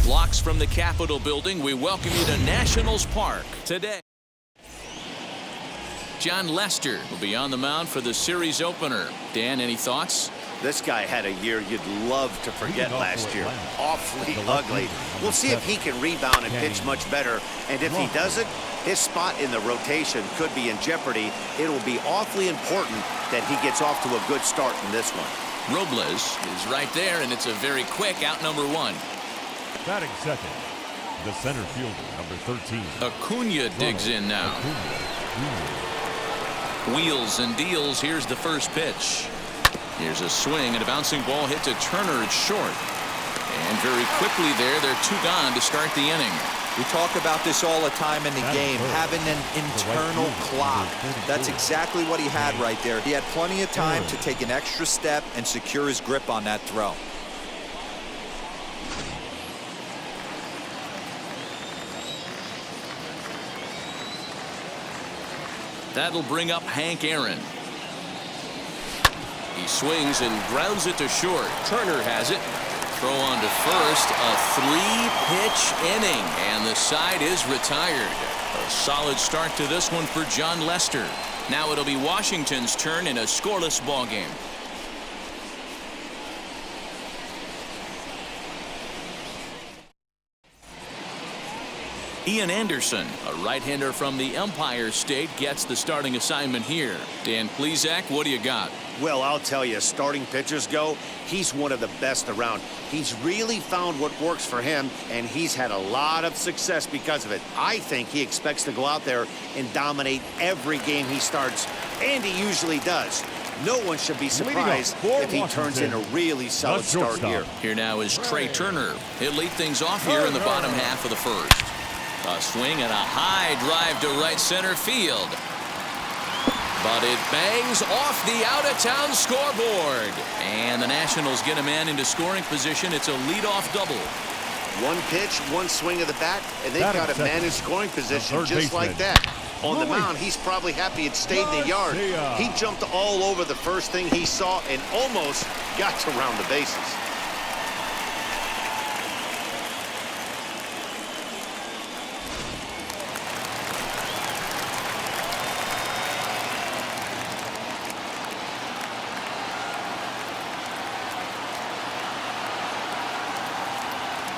Blocks from the Capitol building, we welcome you to Nationals Park today. Jon Lester will be on the mound for the series opener. Dan, any thoughts? This guy had a year you'd love to forget last year. Awfully ugly. We'll see if he can rebound and pitch much better. And if he doesn't, his spot in the rotation could be in jeopardy. It will be awfully important that he gets off to a good start in this one. Robles is right there, and it's a very quick out number 1. Batting second, the center fielder, number 13. Acuna digs in now. Wheels and deals. Here's the first pitch. Here's a swing and a bouncing ball hit to Turner. It's short. And very quickly there, they're 2 gone to start the inning. We talk about this all the time in the game, having an internal clock. That's exactly what he had right there. He had plenty of time to take an extra step and secure his grip on that throw. That'll bring up Hank Aaron. He swings and grounds it to short. Turner has it. Throw on to first. A 3-pitch inning, and the side is retired. A solid start to this one for Jon Lester. Now it'll be Washington's turn in a scoreless ball game. Ian Anderson, a right-hander from the Empire State, gets the starting assignment here. Dan Plesac, what do you got? Well, I'll tell you, starting pitchers go, he's one of the best around. He's really found what works for him, and he's had a lot of success because of it. I think he expects to go out there and dominate every game he starts, and he usually does. No one should be surprised if he turns in a really solid start here. Here now is Trey Turner. He'll lead things off here in the bottom half of the first. A swing and a high drive to right center field. But it bangs off the out-of-town scoreboard. And the Nationals get a man into scoring position. It's a leadoff double. One pitch, one swing of the bat, and they've got a man in scoring position just like that. On the mound, he's probably happy it stayed in the yard. He jumped all over the first thing he saw and almost got to round the bases.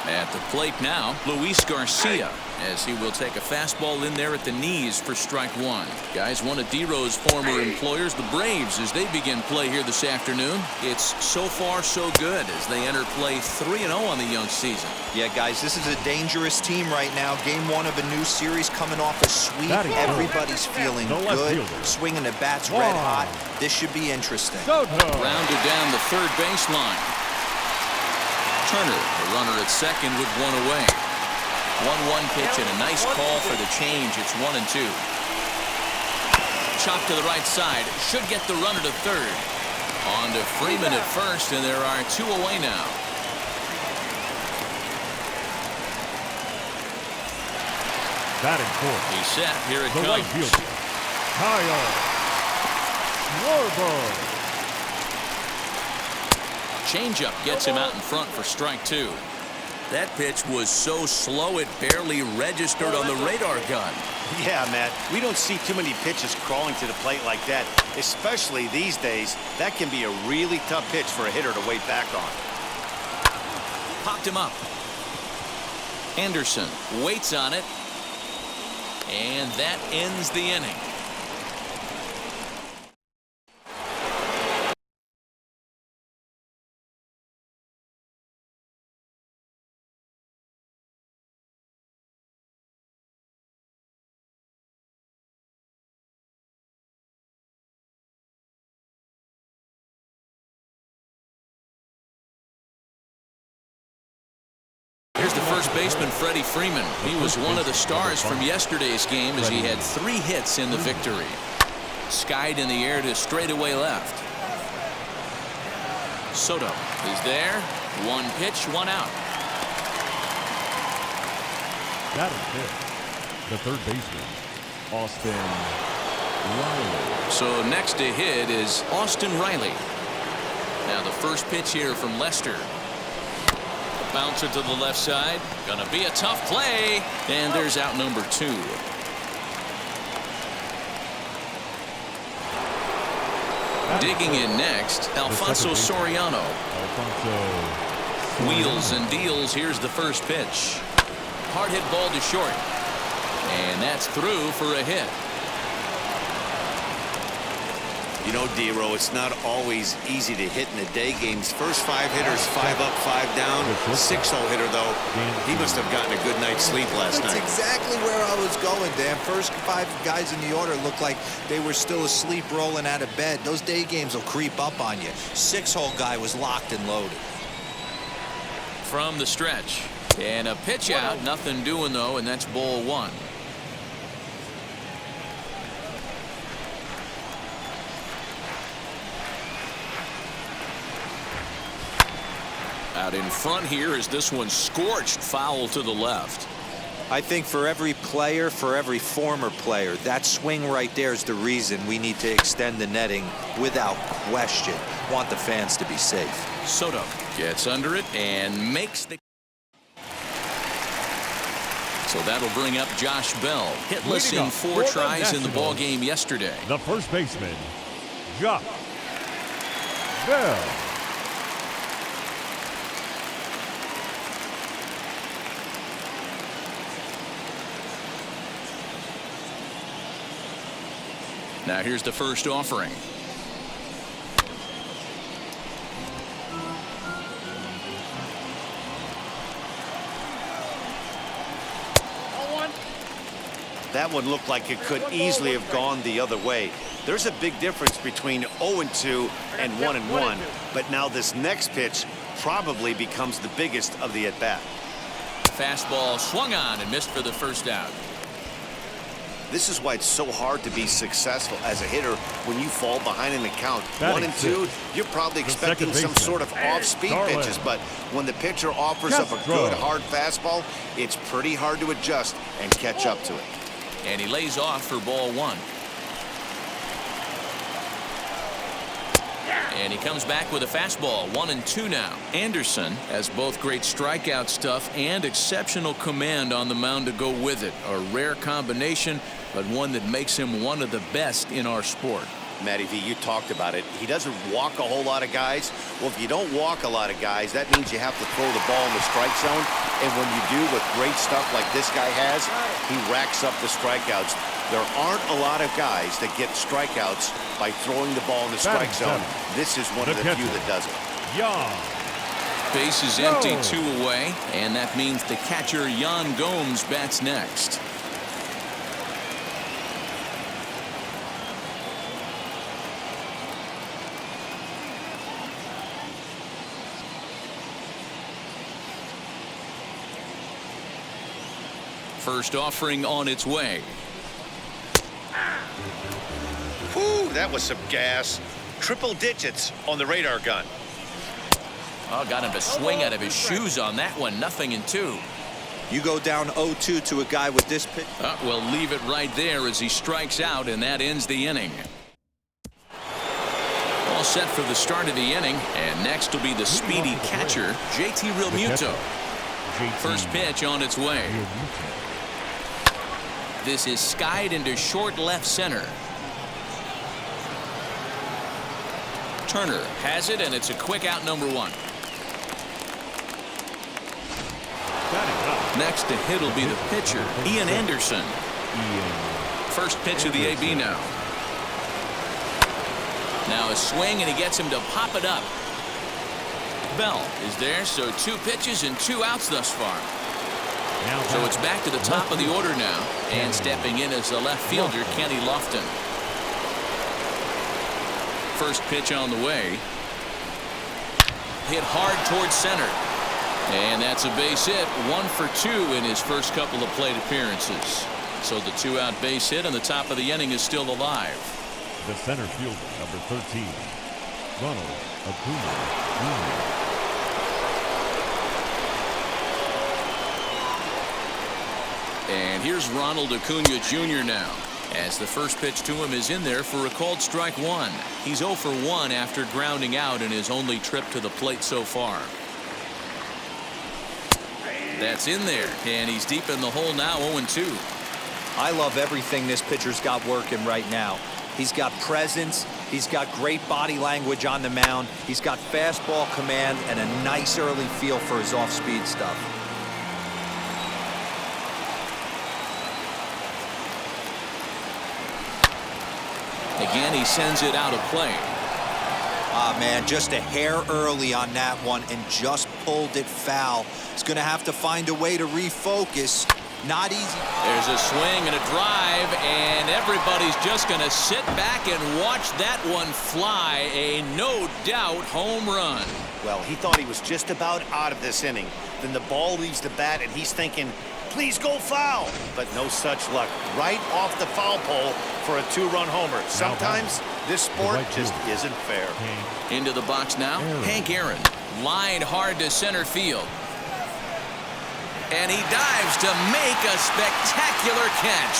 At the plate now, Luis Garcia, as he will take a fastball in there at the knees for strike 1. Guys, one of D-Row's former employers, the Braves, as they begin play here this afternoon. It's so far so good as they enter play 3-0 on the young season. Yeah, guys, this is a dangerous team right now. Game 1 of a new series coming off a sweep. Everybody's feeling good. Swinging the bats red hot. This should be interesting. Rounded down the third baseline. Turner, the runner at second with 1 away. 1-1 pitch and a nice call for the change. It's 1-2. Chop to the right side. Should get the runner to third. On to Freeman at first, and there are 2 away now. Batting fourth. He's set. Here it comes. Right fielder, Kyle Schwarber. Changeup gets him out in front for strike 2. That pitch was so slow it barely registered on the radar gun. Yeah, Matt, we don't see too many pitches crawling to the plate like that, especially these days. That can be a really tough pitch for a hitter to wait back on. Popped him up. Anderson waits on it, and that ends the inning. Here's the first baseman, Freddie Freeman. He was one of the stars from yesterday's game as he had 3 hits in the victory. Skied in the air to straightaway left. Soto is there. 1 pitch, 1 out. Batting fifth, the third baseman, Austin Riley. So next to hit is Austin Riley. Now the first pitch here from Lester. Bouncer to the left side. Gonna be a tough play. And there's out number 2. Digging in next, Alfonso Soriano. Wheels and deals. Here's the first pitch. Hard hit ball to short. And that's through for a hit. You know, D-Row, it's not always easy to hit in the day games. First 5 hitters, 5 up, 5 down. 6-0 hitter, though. He must have gotten a good night's sleep last night. That's exactly where I was going, Dan. First 5 guys in the order looked like they were still asleep rolling out of bed. Those day games will creep up on you. 6-hole guy was locked and loaded. From the stretch. And a pitch out. Nothing doing, though, and that's ball 1. Out in front here is this one scorched foul to the left. I think for every player, for every former player, that swing right there is the reason we need to extend the netting without question. Want the fans to be safe. Soto gets under it and makes the. So that'll bring up Josh Bell. Hitless in 4 tries in the ball game yesterday. The first baseman, Josh Bell. Now here's the first offering. That one looked like it could easily have gone the other way. There's a big difference between 0-2 and 1-1, but now this next pitch probably becomes the biggest of the at-bat. Fastball swung on and missed for the first out. This is why it's so hard to be successful as a hitter when you fall behind in the count. 1-2, you're probably expecting some sort of off-speed pitches, but when the pitcher offers up a good hard fastball, it's pretty hard to adjust and catch up to it. And he lays off for ball 1. And he comes back with a fastball. 1-2 now. Anderson has both great strikeout stuff and exceptional command on the mound to go with it. A rare combination, but one that makes him one of the best in our sport. Matty V, you talked about it. He doesn't walk a whole lot of guys. Well, if you don't walk a lot of guys, that means you have to throw the ball in the strike zone. And when you do with great stuff like this guy has, he racks up the strikeouts. There aren't a lot of guys that get strikeouts by throwing the ball in the strike zone. This is one of the few that does it. Base is empty, 2 away, and that means the catcher Yan Gomes bats next. First offering on its way. Whew, that was some gas. Triple digits on the radar gun. Oh, got him to swing out of his shoes on that one. 0-2. You go down 0-2 to a guy with this pitch. We'll leave it right there as he strikes out, and that ends the inning. All set for the start of the inning, and next will be the speedy catcher, JT Realmuto. First pitch on its way. This is skied into short left center. Turner has it, and it's a quick out, number 1. Next to hit will be the pitcher, Ian Anderson. First pitch of the AB now. Now a swing, and he gets him to pop it up. Bell is there, so 2 pitches and 2 outs thus far. So it's back to the top of the order now, and stepping in as the left fielder, Kenny Lofton. First pitch on the way. Hit hard towards center. And that's a base hit. 1 for 2 in his first couple of plate appearances. So the 2-out base hit, and the top of the inning is still alive. The center fielder, number 13, Ronald Acuna Jr. And here's Ronald Acuna Jr. now, as the first pitch to him is in there for a called strike 1. He's 0 for 1 after grounding out in his only trip to the plate so far. That's in there, and he's deep in the hole now, 0-2. I love everything this pitcher's got working right now. He's got presence, he's got great body language on the mound, he's got fastball command and a nice early feel for his off-speed stuff. Again, he sends it out of play. Ah, man, just a hair early on that one and just pulled it foul. He's going to have to find a way to refocus. Not easy. There's a swing and a drive, and everybody's just going to sit back and watch that one fly. A no-doubt home run. Well, he thought he was just about out of this inning. Then the ball leaves the bat, and he's thinking, please go foul. But no such luck. Right off the foul pole for a two-run homer. Sometimes this sport just isn't fair. Into the box now, Hank Aaron. Lined hard to center field. And he dives to make a spectacular catch.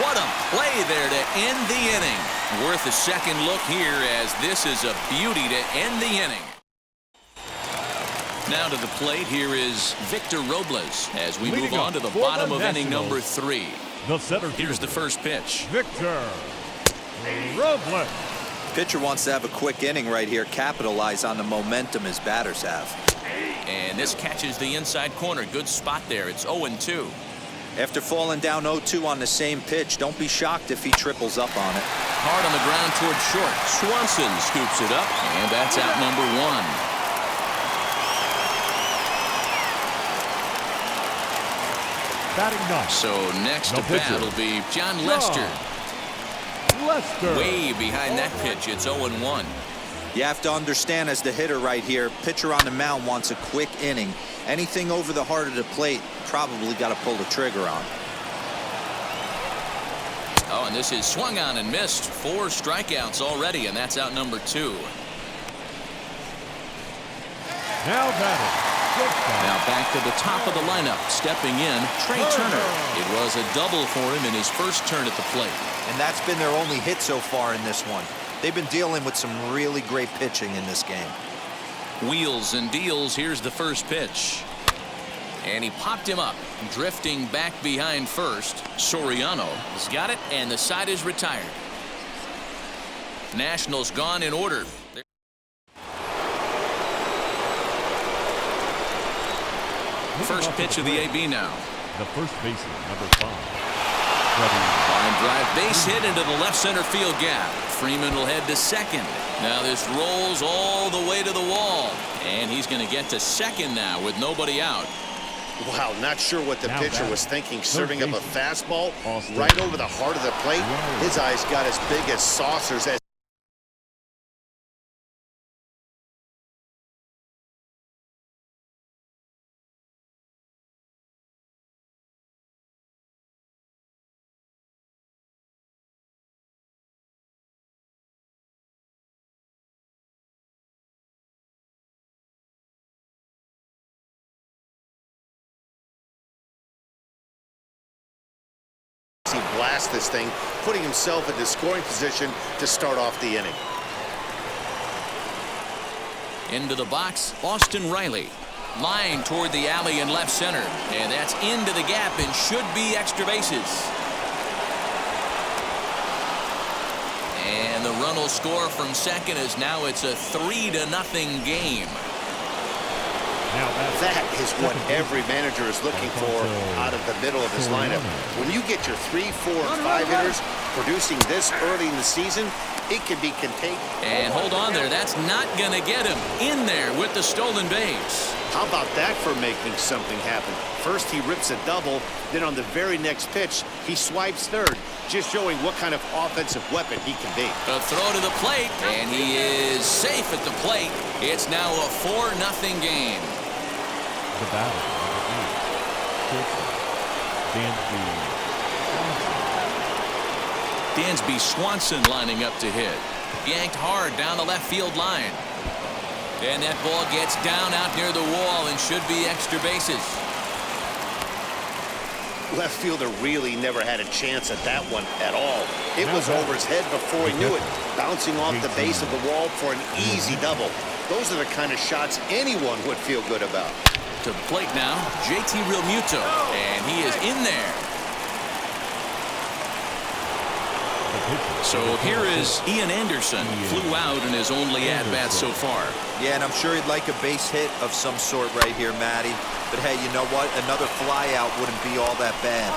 What a play there to end the inning. Worth a second look here, as this is a beauty to end the inning. Now to the plate, here is Victor Robles as we move on to the bottom of inning number 3. The center Here's the first pitch. Victor Robles. Pitcher wants to have a quick inning right here, capitalize on the momentum his batters have. And this catches the inside corner. Good spot there. It's 0-2. After falling down 0-2 on the same pitch, don't be shocked if he triples up on it. Hard on the ground toward short. Swanson scoops it up, and that's out number 1. Batting ninth. So next to bat will be John Lester. Way behind that pitch. It's 0-1. You have to understand, as the hitter right here, pitcher on the mound wants a quick inning. Anything over the heart of the plate, probably got to pull the trigger on. Oh, and this is swung on and missed. 4 strikeouts already, and that's out number 2. Now batting. Now back to the top of the lineup. Stepping in, Trey Turner. It was a double for him in his first turn at the plate. And that's been their only hit so far in this one. They've been dealing with some really great pitching in this game. Wheels and deals. Here's the first pitch. And he popped him up, drifting back behind first. Soriano has got it, and the side is retired. Nationals gone in order. First pitch of the AB now. The first baseman, number 5. Line drive base hit into the left center field gap. Freeman will head to second. Now this rolls all the way to the wall. And he's going to get to second now with nobody out. Wow, not sure what the pitcher was thinking, serving up a fastball Austin. right over the heart of the plate. His eyes got as big as saucers as he blasts this thing, putting himself into scoring position to start off the inning. Into the box, Austin Riley. Line toward the alley in left center. And that's into the gap and should be extra bases. And the run will score from second, as now it's a 3-0 game. That is what every manager is looking for out of the middle of his lineup. When you get your 3, 4, and 5 hitters producing this early in the season, it can be contained. And hold on there. That's not going to get him in there with the stolen base. How about that for making something happen? First, he rips a double. Then on the very next pitch, he swipes third, just showing what kind of offensive weapon he can be. A throw to the plate, and he is safe at the plate. It's now a 4-0 game. The battle, Dansby Swanson lining up to hit. Yanked hard down the left field line. And that ball gets down out near the wall and should be extra bases. Left fielder really never had a chance at that one at all. It was over his head before he knew it, bouncing off the base of the wall for an easy double. Those are the kind of shots anyone would feel good about. To the plate now, JT Realmuto, and he is in there. So here is Ian Anderson. Flew out in his only at-bat so far. Yeah, and I'm sure he'd like a base hit of some sort right here, Matty. But hey, you know what? Another flyout wouldn't be all that bad.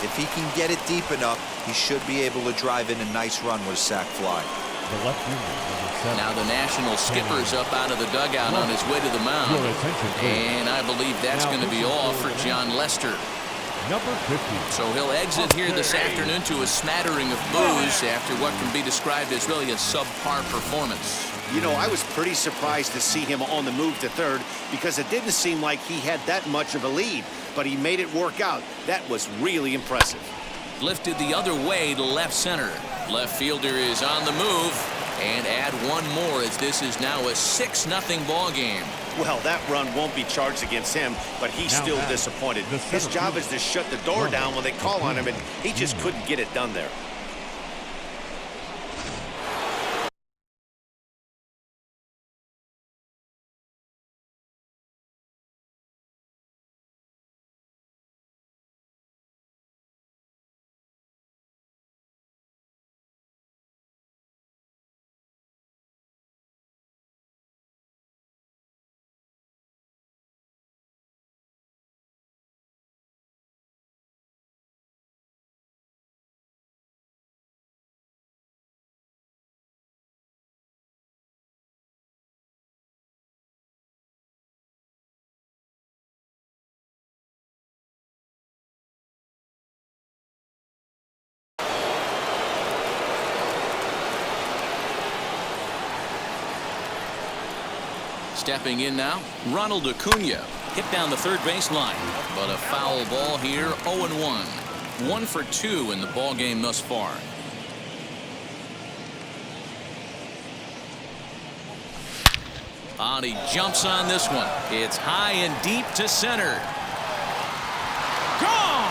If he can get it deep enough, he should be able to drive in a nice run with a sac fly. The left fielder, number 7. Now the national skipper's up out of the dugout on his way to the mound. And I believe that's going to be all for John Lester. Number 50. So he'll exit here this afternoon to a smattering of boos after what can be described as really a subpar performance. You know, I was pretty surprised to see him on the move to third because it didn't seem like he had that much of a lead, but he made it work out. That was really impressive. Lifted the other way to left center. Left fielder is on the move, and add one more as this is now a 6-0 ball game. Well, that run won't be charged against him, but he's still disappointed. His job is to shut the door down when they call on him, and he just couldn't get it done there. Stepping in now, Ronald Acuna. Hit down the third baseline, but a foul ball here, 0-1. 1 for 2 in the ball game thus far. And he jumps on this one. It's high and deep to center. Gone!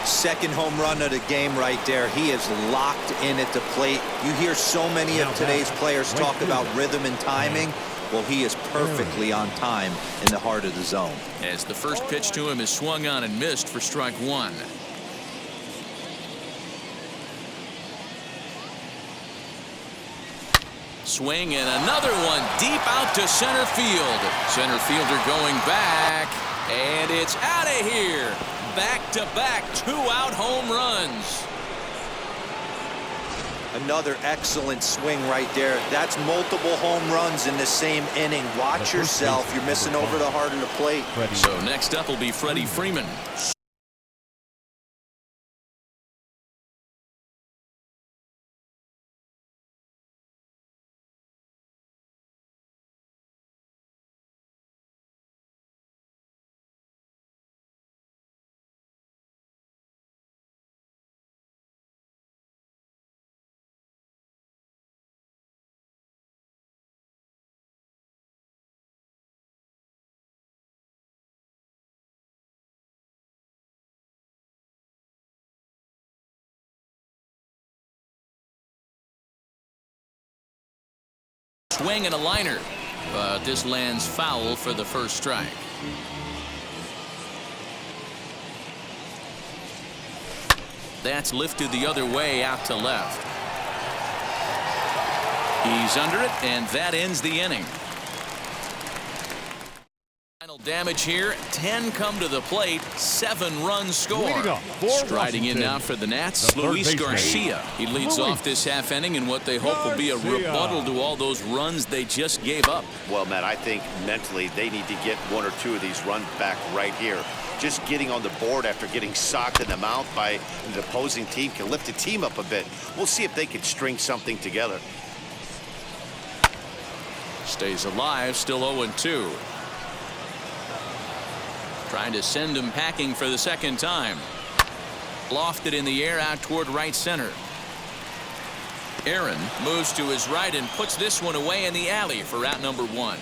Second home run of the game right there. He is locked in at the plate. You hear so many of today's players talk about rhythm and timing. Well, he is perfectly on time in the heart of the zone. As the first pitch to him is swung on and missed for strike one. Swing and another one deep out to center field. Center fielder going back, and it's out of here. Back-to-back 2-out home runs. Another excellent swing right there. That's multiple home runs in the same inning. Watch yourself. You're missing over the heart of the plate. So next up will be Freddie Freeman. Swing and a liner, but this lands foul for the first strike. That's lifted the other way out to left. He's under it, and that ends the inning. Final damage here. 10 come to the plate. 7 runs scored. Striding in now for the Nats, Luis Garcia. He leads off this half inning in what they hope will be a rebuttal to all those runs they just gave up. Well, Matt, I think mentally they need to get 1 or 2 of these runs back right here. Just getting on the board after getting socked in the mouth by the opposing team can lift the team up a bit. We'll see if they can string something together. Stays alive, still 0-2. Trying to send him packing for the second time. Lofted in the air out toward right center. Aaron moves to his right and puts this one away in the alley for out number 1.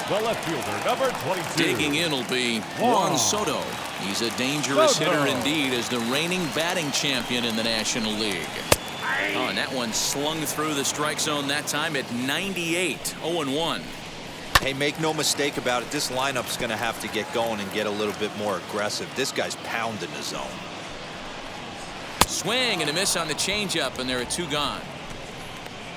The left fielder, number 22. Digging in will be Juan Soto. He's a dangerous hitter indeed as the reigning batting champion in the National League. Oh, and that one slung through the strike zone that time at 98. 0-1. Hey, make no mistake about it. This lineup's going to have to get going and get a little bit more aggressive. This guy's pounding the zone. Swing and a miss on the changeup, and there are 2 gone.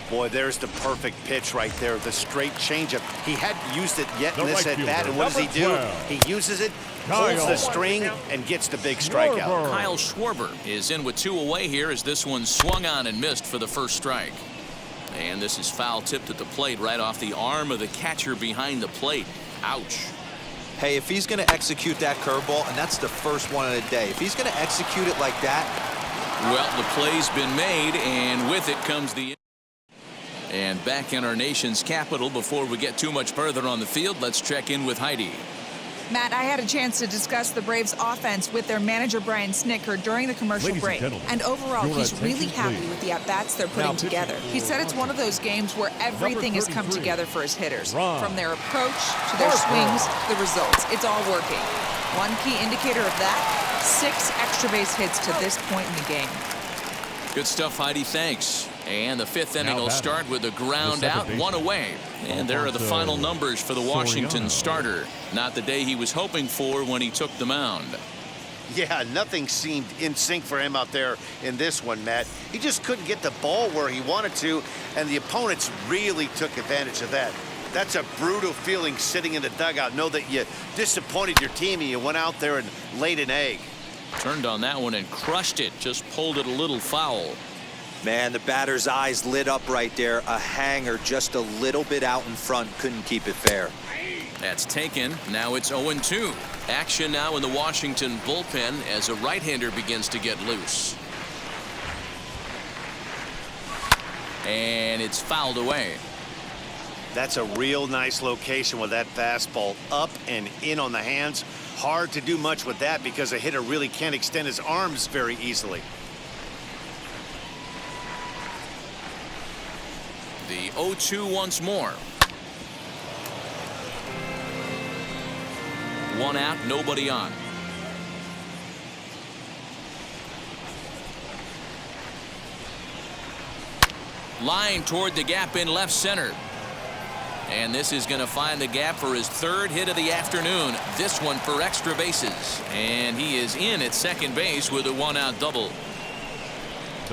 Boy, there's the perfect pitch right there, the straight changeup. He hadn't used it yet in The this right at-bat, fielder, and what does he number do? 12. He uses it, pulls the string, and gets the big strikeout. Kyle Schwarber is in with 2 away here as this one swung on and missed for the first strike. And this is foul tipped at the plate right off the arm of the catcher behind the plate. Ouch. Hey, if he's going to execute that curveball, and that's the first one of the day, if he's going to execute it like that. Well, the play's been made, and with it comes the. And back in our nation's capital, before we get too much further on the field, let's check in with Heidi. Matt, I had a chance to discuss the Braves offense with their manager Brian Snitker during the commercial Ladies and break. gentlemen, And overall, your he's really attention, happy please. with the at-bats they're putting Now pitching together. He said it's one of those games where everything has come 33, together for his hitters. Ron. From their approach to their Harper. swings, the results. It's all working. One key indicator of that, 6 extra base hits to this point in the game. Good stuff, Heidi. Thanks. And the 5th inning Now will batting, start with a ground the second out, baseman, 1 away. And there are the final numbers for the Washington Soriano. starter. Not the day he was hoping for when he took the mound. Yeah, nothing seemed in sync for him out there in this one, Matt. He just couldn't get the ball where he wanted to, and the opponents really took advantage of that. That's a brutal feeling sitting in the dugout. Know that you disappointed your team and you went out there and laid an egg. Turned on that one and crushed it. Just pulled it a little foul. Man, the batter's eyes lit up right there. A hanger just a little bit out in front. Couldn't keep it fair. That's taken. Now it's 0-2. Action now in the Washington bullpen as a right-hander begins to get loose. And it's fouled away. That's a real nice location with that fastball up and in on the hands. Hard to do much with that because a hitter really can't extend his arms very easily. The 0-2 once more. 1 out, nobody on. Line toward the gap in left center. And this is going to find the gap for his 3rd hit of the afternoon. This one for extra bases. And he is in at second base with a 1-out double.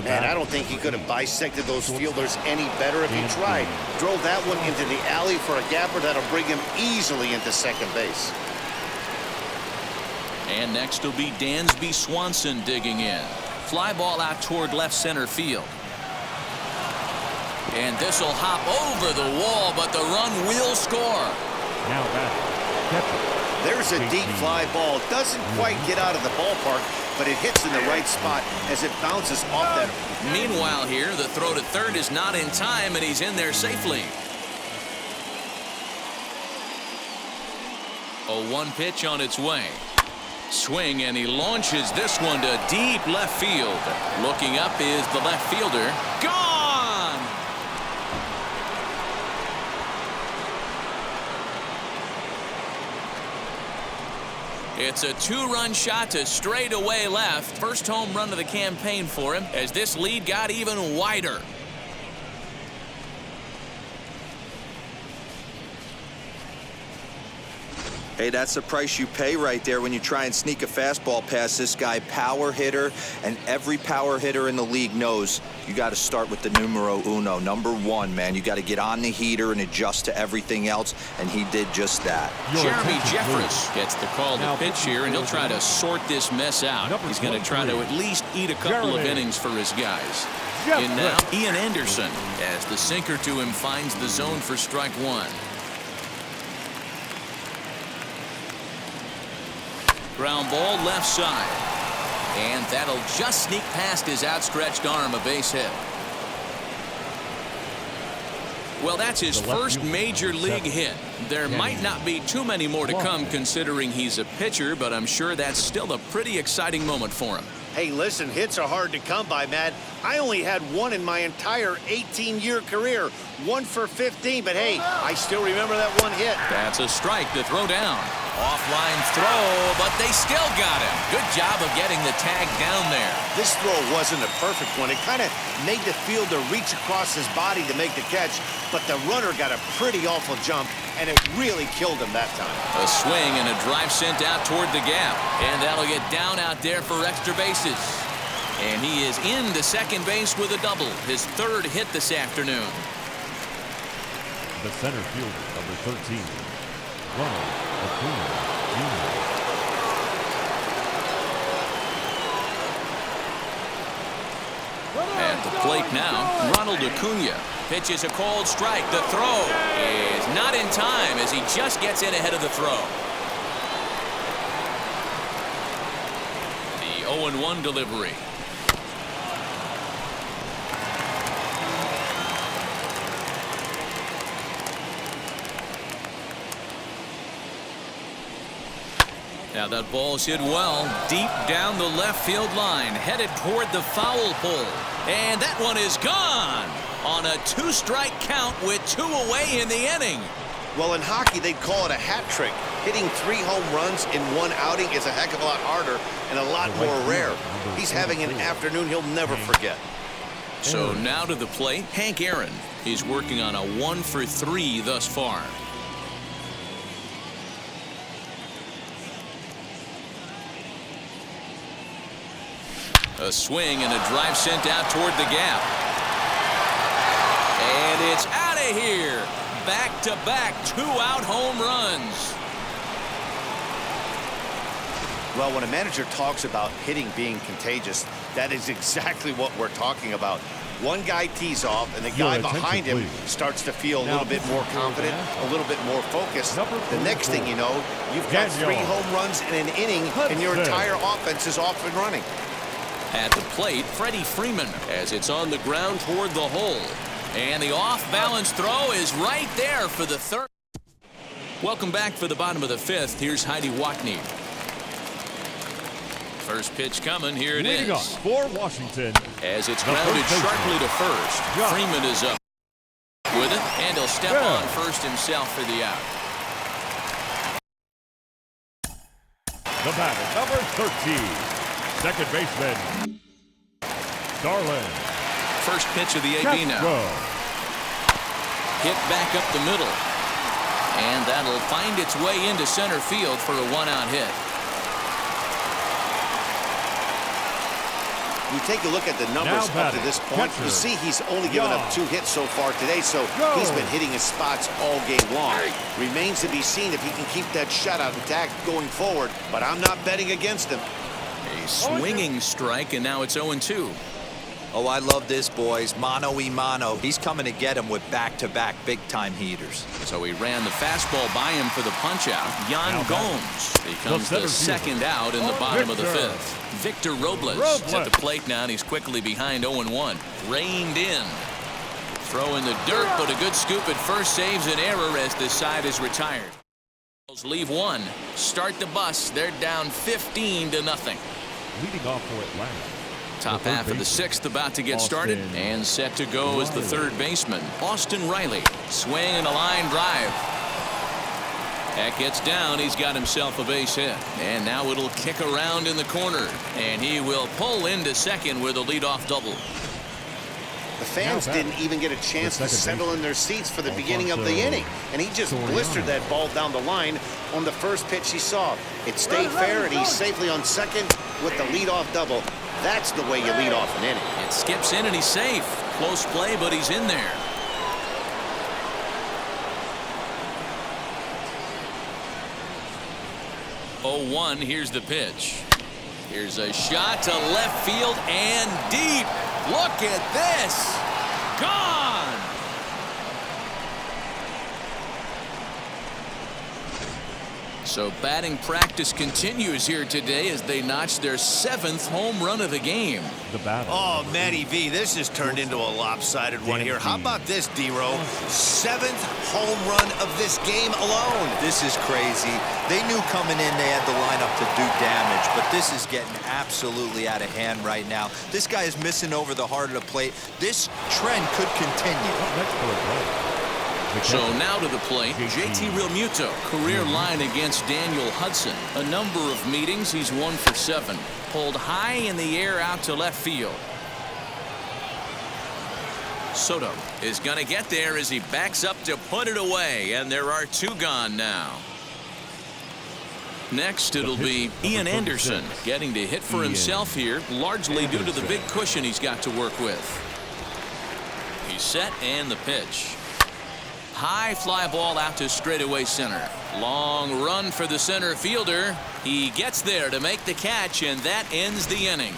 Man, I don't think he could have bisected those fielders any better if he tried. Drove that one into the alley for a gapper that'll bring him easily into second base. And next will be Dansby Swanson digging in. Fly ball out toward left center field. And this will hop over the wall, but the run will score. Now batting, catcher. There's a deep fly ball. Doesn't quite get out of the ballpark, but it hits in the right spot as it bounces off that. Meanwhile here, the throw to third is not in time, and he's in there safely. A 1 pitch on its way. Swing, and he launches this one to deep left field. Looking up is the left fielder. Gone! It's a 2-run shot to straightaway left. First home run of the campaign for him as this lead got even wider. Hey, that's the price you pay right there when you try and sneak a fastball past this guy. Power hitter, and every power hitter in the league knows you got to start with the numero uno, number 1, man. You got to get on the heater and adjust to everything else, and he did just that. Jeremy Jeffress gets the call to pitch here, and he'll try to sort this mess out. He's going to try to at least eat a couple of innings for his guys. And now Ian Anderson as the sinker to him finds the zone for strike 1. Ground ball left side. And that'll just sneak past his outstretched arm, a base hit. Well, that's his first major league hit. There might not be too many more to come considering he's a pitcher, but I'm sure that's still a pretty exciting moment for him. Hey, listen, hits are hard to come by, man. I only had one in my entire 18-year career. 1 for 15, but hey, I still remember that one hit. That's a strike to throw down. Offline throw, but they still got him. Good job of getting the tag down there. This throw wasn't a perfect one. It kind of made the fielder reach across his body to make the catch, but the runner got a pretty awful jump, and it really killed him that time. A swing and a drive sent out toward the gap, and that'll get down out there for extra bases. And he is into second base with a double, his third hit this afternoon. The center fielder, number 13, Ronald Acuna Jr. At the plate now, Ronald Acuna pitches a called strike. The throw is not in time as he just gets in ahead of the throw. The 0-1 delivery. Now that ball's hit well, deep down the left field line, headed toward the foul pole. And that one is gone on a 2-strike count with 2 away in the inning. Well, in hockey, they'd call it a hat trick. Hitting 3 home runs in 1 outing is a heck of a lot harder and a lot more rare. He's having an afternoon he'll never forget. So now to the plate, Hank Aaron. He's working on a 1 for 3 thus far. A swing and a drive sent out toward the gap. And it's out of here. Back-to-back 2-out home runs. Well, when a manager talks about hitting being contagious, that is exactly what we're talking about. One guy tees off, and the guy behind him starts to feel a little bit more confident, a little bit more focused. The next thing you know, you've got 3 home runs in an inning, and your entire offense is off and running. At the plate, Freddie Freeman as it's on the ground toward the hole. And the off-balance throw is right there for the third. Welcome back for the bottom of the 5th. Here's Heidi Watney. First pitch coming. Here it is. Off for Washington. As it's grounded sharply to first. Freeman is up with it, and he'll step on first himself for the out. The batter, number 13. Second baseman, Darlin. First pitch of the AB now. Hit back up the middle. And that'll find its way into center field for a 1-out hit. You take a look at the numbers up to this point. You see he's only given up 2 hits so far today, so he's been hitting his spots all game long. Remains to be seen if he can keep that shutout intact going forward, but I'm not betting against him. A swinging strike, and now it's 0-2. Oh, I love this, boys. Mano-y-mano. He's coming to get him with back-to-back big-time heaters. So he ran the fastball by him for the punch-out. Jan Gomes becomes the second out in the bottom of the 5th. Victor Robles at the plate now, and he's quickly behind 0-1. Reined in. Throw in the dirt, but a good scoop at first saves an error as this side is retired. Leave 1. Start the bus. They're down 15-0. Leading off for Atlanta. Top half of the 6th about to get started, and set to go is the third baseman, Austin Riley. Swing and a line drive. That gets down. He's got himself a base hit. And now it'll kick around in the corner. And he will pull into second with a leadoff double. The fans didn't even get a chance to settle in their seats for the beginning of the inning. And he just blistered that ball down the line on the first pitch he saw. It stayed fair, and he's safely on second with the leadoff double. That's the way you lead off an inning. It skips in, and he's safe. Close play, but he's in there. Oh, 1, here's the pitch. Here's a shot to left field and deep. Look at this. Gone. So batting practice continues here today as they notch their 7th home run of the game. The batter. Oh, Matty V, this has turned into a lopsided one here. How about this, D-Row? 7th home run of this game alone. This is crazy. They knew coming in they had the lineup to do damage, but this is getting absolutely out of hand right now. This guy is missing over the heart of the plate. This trend could continue. Next for a play. So now to the plate, JT Realmuto, career line against Daniel Hudson. A number of meetings, he's 1 for 7. Pulled high in the air out to left field. Soto is going to get there as he backs up to put it away, and there are 2 gone now. Next, it'll be Ian Anderson getting to hit for himself here, largely due to the big cushion he's got to work with. He's set and the pitch. High fly ball out to straightaway center. Long run for the center fielder. He gets there to make the catch, and that ends the inning.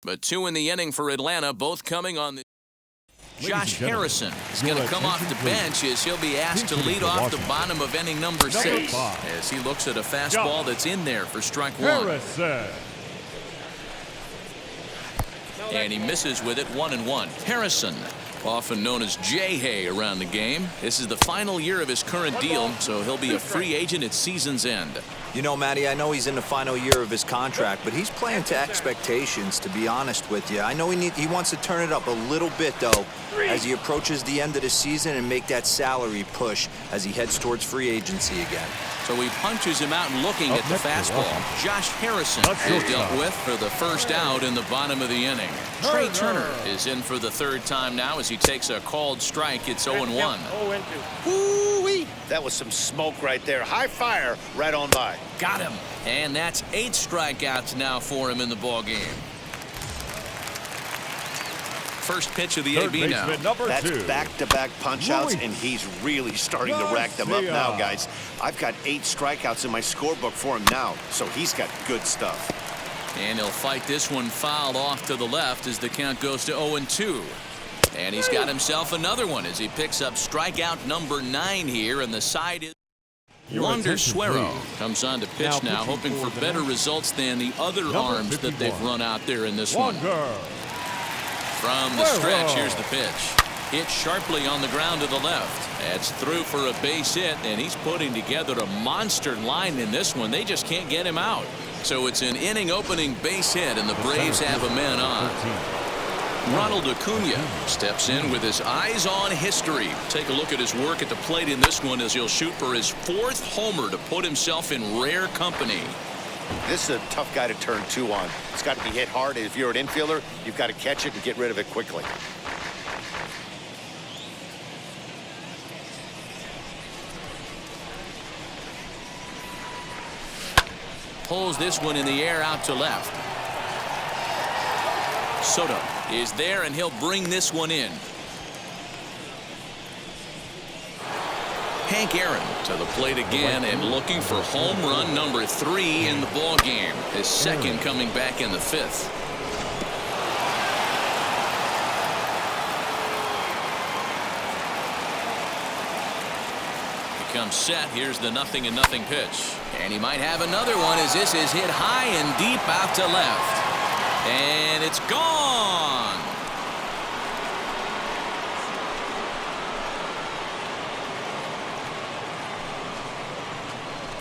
But 2 in the inning for Atlanta, both coming on the... Josh Harrison is going to come off the bench as he'll be asked to lead off the bottom of inning number 6 as he looks at a fastball that's in there for strike 1. And he misses with it 1-1. Harrison, often known as J-Hay around the game. This is the final year of his current deal, so he'll be a free agent at season's end. You know, Matty, I know he's in the final year of his contract, but he's playing to expectations, to be honest with you. I know he wants to turn it up a little bit, though, as he approaches the end of the season and make that salary push as he heads towards free agency again. So he punches him out and looking at the fastball. Josh Harrison is dealt with for the first out in the bottom of the inning. Trey Turner is in for the 3rd time now as he takes a called strike. It's 0-1. Woo-wee. That was some smoke right there. High fire right on by. Got him. And that's 8 strikeouts now for him in the ball game. First pitch of the AB now. That's back-to-back punch-outs, and he's really starting to rack them up now, guys. I've got 8 strikeouts in my scorebook for him now, so he's got good stuff. And he'll fight this one fouled off to the left as the count goes to 0-2. And he's got himself another one as he picks up strikeout number 9 here, and the side is... Wander Suero comes on to pitch now, hoping for better results than the other arms that they've run out there in this one. From the stretch, here's the pitch. Hit sharply on the ground to the left. That's through for a base hit, and he's putting together a monster line in this one. They just can't get him out. So it's an inning-opening base hit, and the Braves have a man on. Ronald Acuna steps in with his eyes on history. Take a look at his work at the plate in this one as he'll shoot for his 4th homer to put himself in rare company. This is a tough guy to turn 2 on. It's got to be hit hard. If you're an infielder, you've got to catch it and get rid of it quickly. Pulls this one in the air out to left. Soto is there, and he'll bring this one in. Hank Aaron to the plate again and looking for home run number 3 in the ball game. His 2nd coming back in the 5th. He comes set. Here's the 0-0 pitch. And he might have another one as this is hit high and deep out to left. And it's gone.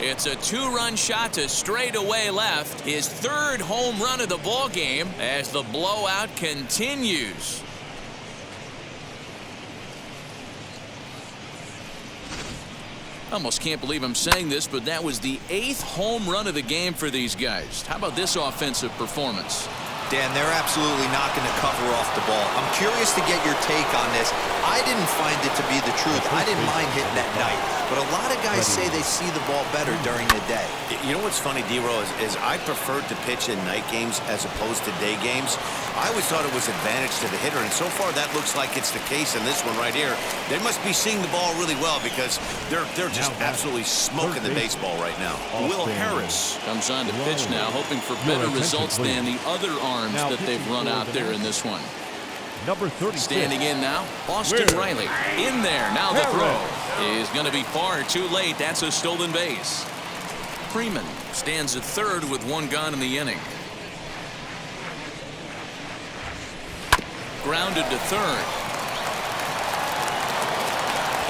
It's a 2-run shot to straightaway left. His 3rd home run of the ball game as the blowout continues. Almost can't believe I'm saying this, but that was the 8th home run of the game for these guys. How about this offensive performance? Dan, they're absolutely not going to cover off the ball. I'm curious to get your take on this. I didn't find it to be the truth. I didn't mind hitting at night. But a lot of guys say they see the ball better during the day. You know what's funny, D-Row, is I preferred to pitch in night games as opposed to day games. I always thought it was advantage to the hitter, and so far that looks like it's the case in this one right here. They must be seeing the ball really well because they're just absolutely smoking the baseball right now. Will Harris comes on to pitch now, hoping for better results than the other arms that they've run out there in this one. number 36. Standing in now, Austin Riley. In there, now the throw is going to be far too late. That's a stolen base. Freeman stands at third with one gone in the inning. Grounded to third.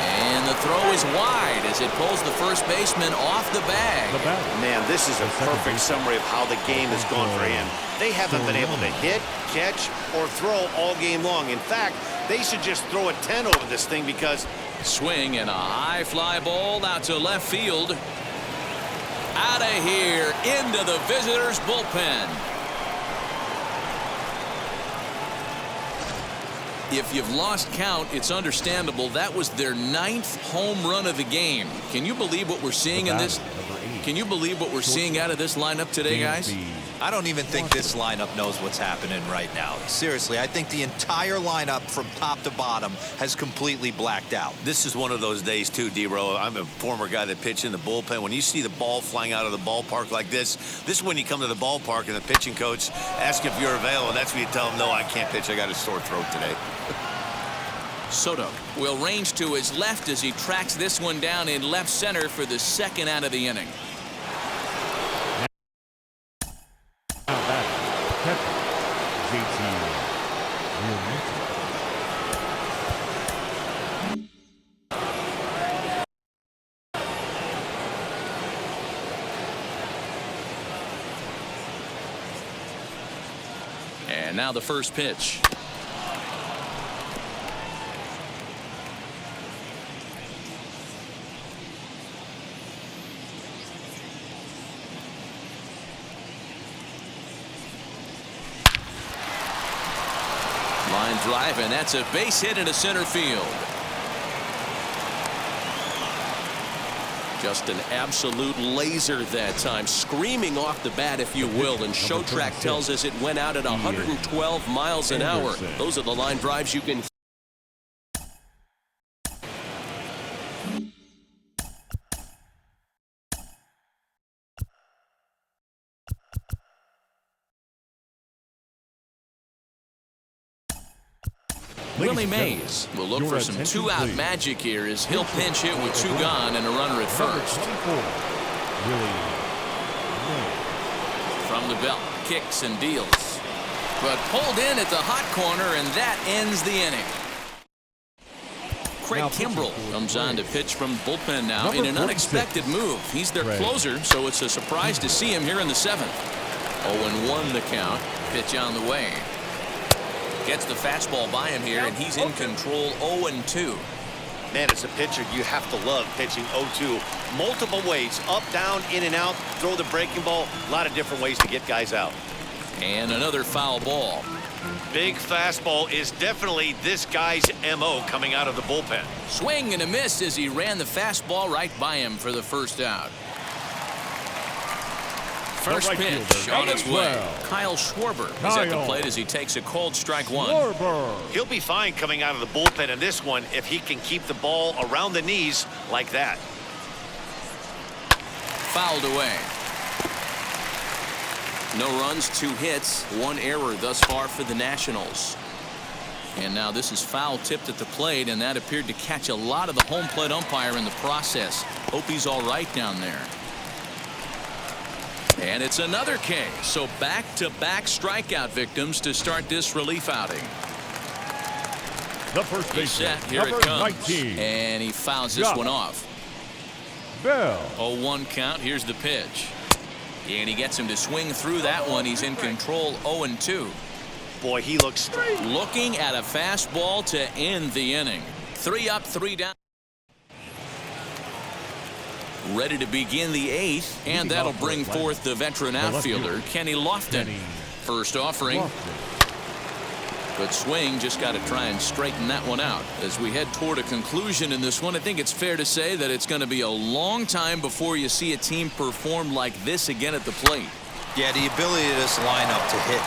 And the throw is wide as it pulls the first baseman off the bag. Man, this is a perfect summary of how the game has gone for him. They haven't been able to hit, catch, or throw all game long. In fact, they should just throw a 10 over this thing because... Swing and a high fly ball out to left field. Out of here, into the visitors' bullpen. If you've lost count, it's understandable. That was their 9th home run of the game. Can you believe what we're seeing in this? Can you believe what we're seeing out of this lineup today, guys? I don't even think this lineup knows what's happening right now. Seriously, I think the entire lineup from top to bottom has completely blacked out. This is one of those days, too, D-Row. I'm a former guy that pitched in the bullpen. When you see the ball flying out of the ballpark like this is when you come to the ballpark and the pitching coach asks if you're available. That's when you tell him, no, I can't pitch. I got a sore throat today. Soto will range to his left as he tracks this one down in left center for the second out of the inning. And now the first pitch. Line drive, and that's a base hit into center field. Just an absolute laser that time, screaming off the bat, if you will, and Showtrack tells us it went out at 112 miles an hour. Those are the line drives you can. Willie Mays will look for some two-out magic here as he'll pinch hit with 2 gone and a runner at first. From the belt, kicks and deals. But pulled in at the hot corner, and that ends the inning. Craig Kimbrell comes on to pitch from the bullpen now in an unexpected move. He's their closer, so it's a surprise to see him here in the 7th. 0-1 the count. Pitch on the way. Gets the fastball by him here, and he's in control. 0-2. Man, as a pitcher, you have to love pitching 0-2. Multiple ways, up, down, in and out, throw the breaking ball. A lot of different ways to get guys out. And another foul ball. Big fastball is definitely this guy's MO coming out of the bullpen. Swing and a miss as he ran the fastball right by him for the first out. First pitch on its way. Kyle Schwarber is at the plate as he takes a cold strike 1. He'll be fine coming out of the bullpen in this one if he can keep the ball around the knees like that. Fouled away. No runs, 2 hits, 1 error thus far for the Nationals. And now this is foul tipped at the plate, and that appeared to catch a lot of the home plate umpire in the process. Hope he's all right down there. And it's another K. So back-to-back strikeout victims to start this relief outing. The first He's set. Here it comes. 19. And he fouls this one off. Bell. 0-1 count. Here's the pitch. And he gets him to swing through that one. He's in control. 0-2. Boy, he looks straight. Looking at a fastball to end the inning. 3 up, 3 down. Ready to begin the 8th, and that'll bring forth the veteran outfielder, Kenny Lofton. First offering. But swing, just got to try and straighten that one out. As we head toward a conclusion in this one, I think it's fair to say that it's going to be a long time before you see a team perform like this again at the plate. Yeah, the ability of this lineup to hit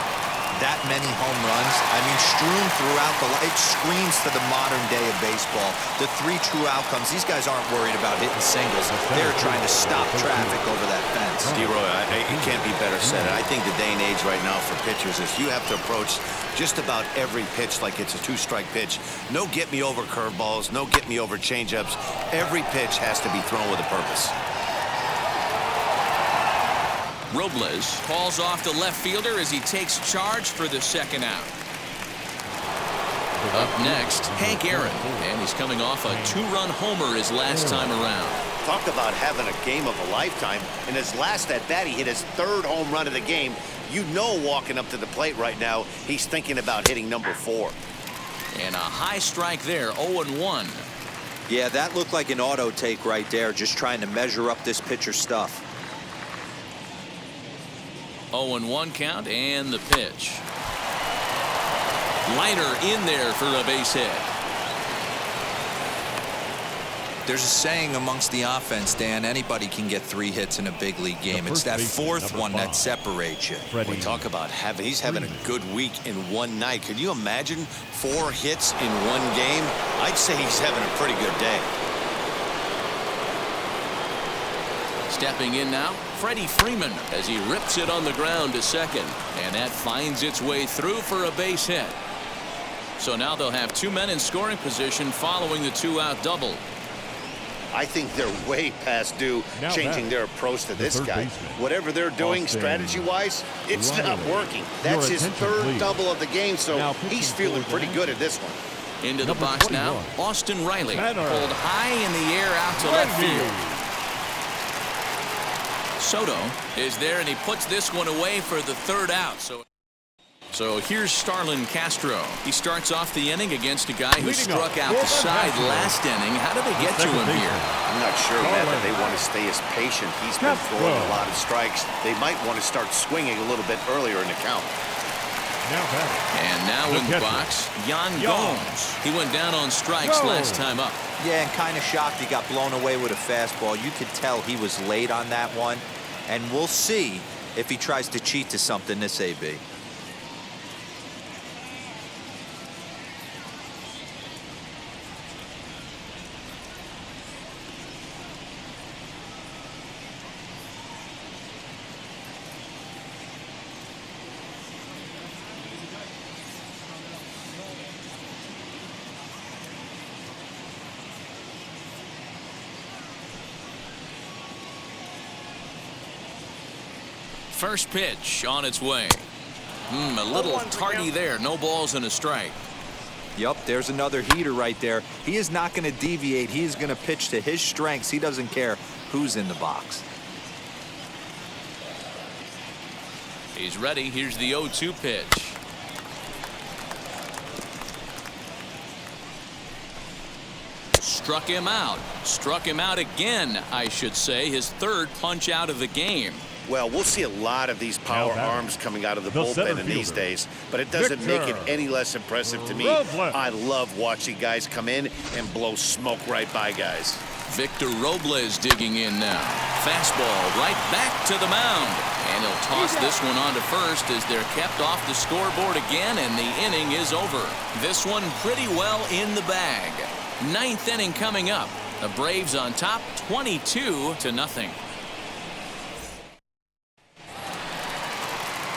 that many home runs, I mean, strewn throughout it screams to the modern day of baseball. The 3 true outcomes. These guys aren't worried about hitting singles. They're trying to stop traffic over that fence. D-Roy, it can't be better said. I think the day and age right now for pitchers is you have to approach just about every pitch like it's a 2-strike pitch. No get-me-over curveballs, no get-me-over changeups. Every pitch has to be thrown with a purpose. Robles calls off the left fielder as he takes charge for the second out. Up next, Hank Aaron, and he's coming off a 2-run homer his last time around. Talk about having a game of a lifetime. In his last at-bat, he hit his 3rd home run of the game. You know, walking up to the plate right now, he's thinking about hitting number 4. And a high strike there, 0-1. Yeah, that looked like an auto take right there, just trying to measure up this pitcher's stuff. 0-1 count and the pitch. Liner in there for a base hit. There's a saying amongst the offense, Dan, anybody can get 3 hits in a big league game. It's that 4th one that separates you. We talk about he's having a good week in one night. Could you imagine 4 hits in one game? I'd say he's having a pretty good day. Stepping in now, Freddie Freeman as he rips it on the ground to second. And that finds its way through for a base hit. So now they'll have 2 men in scoring position following the 2-out double. I think they're way past due changing their approach to this guy. Whatever they're doing strategy-wise, it's not working. That's his 3rd double of the game, so he's feeling pretty good at this one. Into the box now, Austin Riley pulled high in the air out to left field. Soto is there, and he puts this one away for the 3rd out. So here's Starlin Castro. He starts off the inning against a guy who struck out the side last inning. How did they get to him here? I'm not sure, Matt, that they want to stay as patient. He's been throwing a lot of strikes. They might want to start swinging a little bit earlier in the count. And now in the box, Yan Gomes. He went down on strikes last time up. Yeah, and kind of shocked he got blown away with a fastball. You could tell he was late on that one. And we'll see if he tries to cheat to something this AB. First pitch on its way. A little tardy there. No balls and a strike. Yep, there's another heater right there. He is not going to deviate. He is going to pitch to his strengths. He doesn't care who's in the box. He's ready. Here's the 0-2 pitch. Struck him out. Struck him out again, I should say. His 3rd punch out of the game. Well, we'll see a lot of these power arms coming out of the bullpen in these days, but it doesn't make it any less impressive to me. I love watching guys come in and blow smoke right by guys. Victor Robles digging in now. Fastball right back to the mound. And he'll toss this one on to first as they're kept off the scoreboard again, and the inning is over. This one pretty well in the bag. 9th inning coming up. The Braves on top 22-0.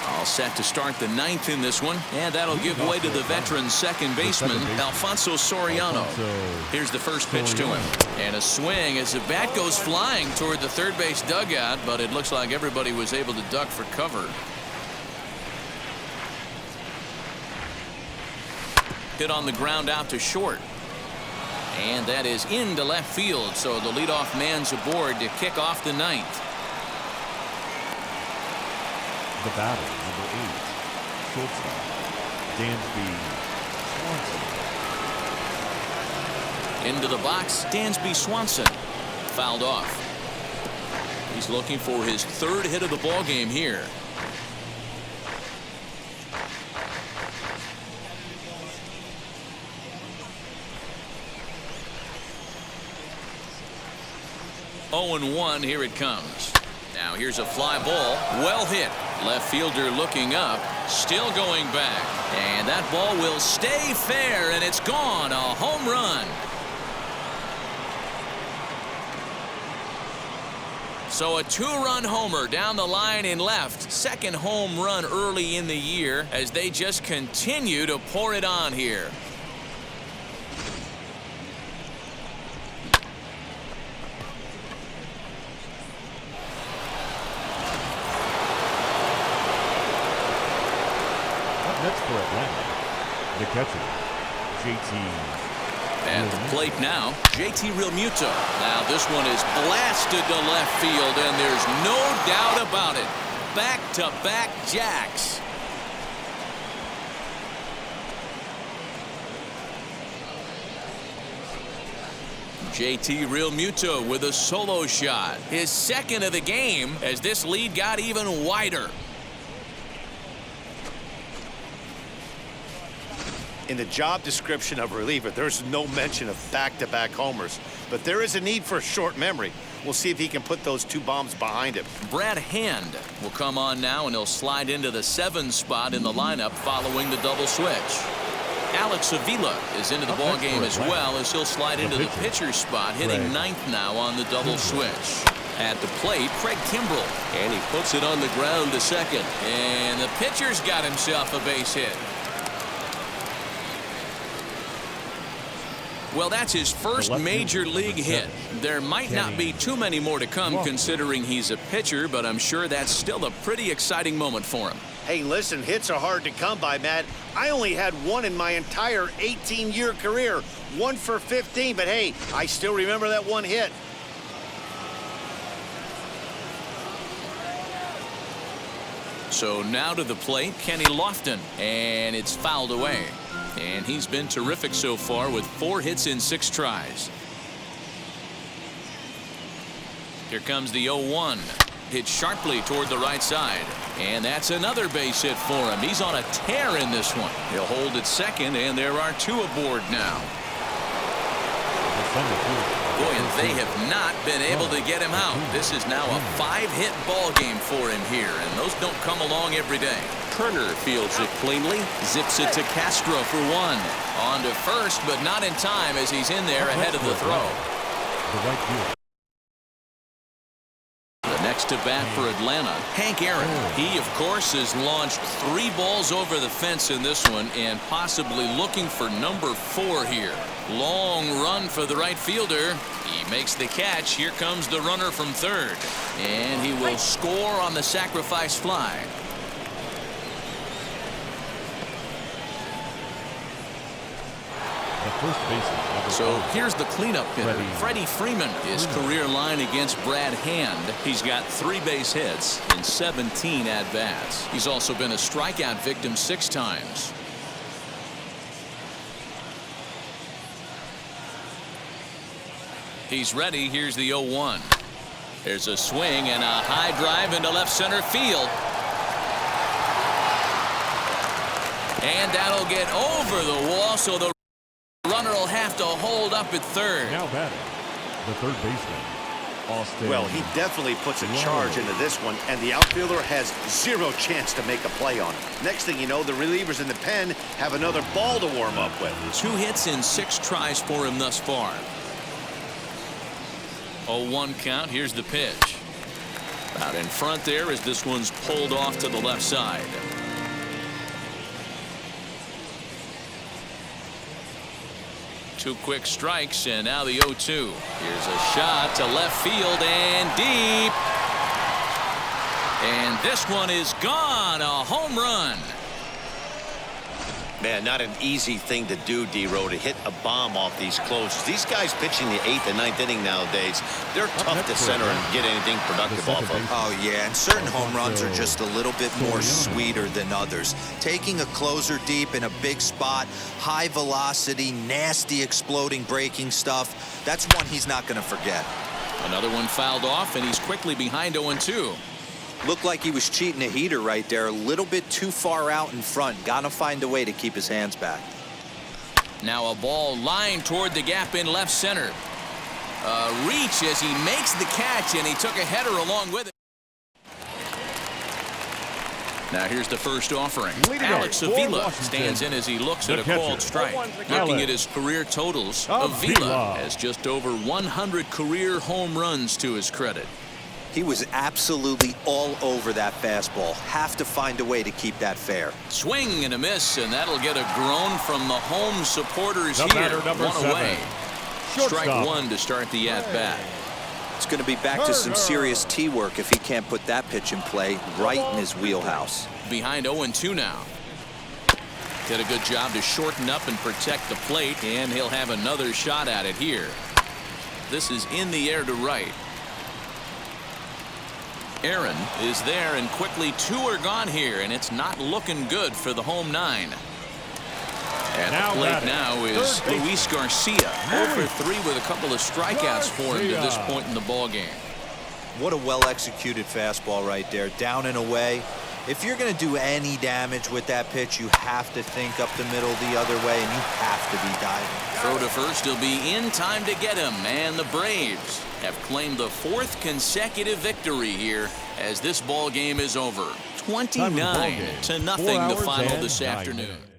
All set to start the 9th in this one, and that'll give way to the veteran second baseman, Alfonso Soriano. Here's the first pitch to him. And a swing as the bat goes flying toward the 3rd base dugout, but it looks like everybody was able to duck for cover. Hit on the ground out to short. And that is into left field, so the leadoff man's aboard to kick off the 9th. The batter, number 8, shortstop, Dansby Swanson. Into the box, Dansby Swanson. Fouled off. He's looking for his 3rd hit of the ball game here. Oh, 0-1, here it comes. Now here's a fly ball. Well hit. Left fielder looking up. Still going back. And that ball will stay fair, and it's gone. A home run. So a two-run homer down the line in left. Second home run early in the year as they just continue to pour it on here. Up next for Atlanta, the catcher, JT. At the plate now, JT Realmuto. Now this one is blasted to left field, and there's no doubt about it. Back-to-back jacks. JT Realmuto with a solo shot. His second of the game as this lead got even wider. In the job description of reliever, there's no mention of back-to-back homers. But there is a need for a short memory. We'll see if he can put those two bombs behind him. Brad Hand will come on now, and he'll slide into the 7 spot in the lineup following the double switch. Alex Avila is into the ballgame as well, as he'll slide into the pitcher spot, hitting 9th now on the double switch. At the plate, Craig Kimbrell. And he puts it on the ground to second. And the pitcher's got himself a base hit. Well, that's his first major league hit. There might not be too many more to come considering he's a pitcher, but I'm sure that's still a pretty exciting moment for him. Hey, listen, hits are hard to come by, Matt. I only had one in my entire 18-year career. 1 for 15, but hey, I still remember that one hit. So now to the plate, Kenny Lofton, and it's fouled away. And he's been terrific so far with 4 hits in 6 tries. Here comes the 0-1. Hit sharply toward the right side. And that's another base hit for him. He's on a tear in this one. He'll hold at second, and there are 2 aboard now. Boy, and they have not been able to get him out. This is now a 5-hit ball game for him here, and those don't come along every day. Turner fields it cleanly, zips it to Castro for 1. On to first, but not in time as he's in there ahead of the throw. The next to bat for Atlanta, Hank Aaron. He, of course, has launched 3 balls over the fence in this one and possibly looking for number 4 here. Long run for the right fielder. He makes the catch. Here comes the runner from third. And he will score on the sacrifice fly. So here's the cleanup hitter, Freddie Freeman. His career line against Brad Hand. He's got 3 base hits in 17 at-bats. He's also been a strikeout victim 6 times. He's ready. Here's the 0-1. There's a swing and a high drive into left center field. And that'll get over the wall, so the runner will have to hold up at third. Now batting, the third baseman, Austin. Well, he definitely puts a charge into this one, and the outfielder has 0 chance to make a play on it. Next thing you know, the relievers in the pen have another ball to warm up with. 2 hits in 6 tries for him thus far. 0-1 count. Here's the pitch. Out in front there as this one's pulled off to the left side. Two quick strikes, and now the 0-2. Here's a shot to left field and deep. And this one is gone. A home run. Man, not an easy thing to do, D-Row, to hit a bomb off these closes. These guys pitching the 8th and 9th inning nowadays, they're tough to center and get anything productive off of. Oh, yeah, and certain home runs are just a little bit more sweeter than others. Taking a closer deep in a big spot, high velocity, nasty exploding breaking stuff, that's one he's not going to forget. Another one fouled off, and he's quickly behind 0-2. Looked like he was cheating a heater right there, a little bit too far out in front. Gotta find a way to keep his hands back. Now a ball lined toward the gap in left center. Reach as he makes the catch, and he took a header along with it. Now here's the first offering. Leading Alex off for Avila Washington, stands in as he looks the at a catcher. called strike. Looking at his career totals, Avila Avila has just over 100 career home runs to his credit. He was absolutely all over that fastball. Have to find a way to keep that fair. Swing and a miss, and that'll get a groan from the home supporters The here. batter, number One away. 7. Strike Shortstop. one to start the at-bat. It's going to be back to some serious tee work if he can't put that pitch in play right in his wheelhouse. Behind 0-2 now. Did a good job to shorten up and protect the plate, and he'll have another shot at it here. This is in the air to right. Aaron is there, and quickly 2 are gone here, and it's not looking good for the home 9. At the plate now is Luis Garcia, 0 for 3 with a couple of strikeouts for him to this point in the ballgame. What a well-executed fastball right there, down and away. If you're going to do any damage with that pitch, you have to think up the middle the other way, and you have to be diving. Throw to first, he'll be in time to get him, and the Braves have claimed the 4th consecutive victory here as this ball game is over. 29-0 the final this afternoon.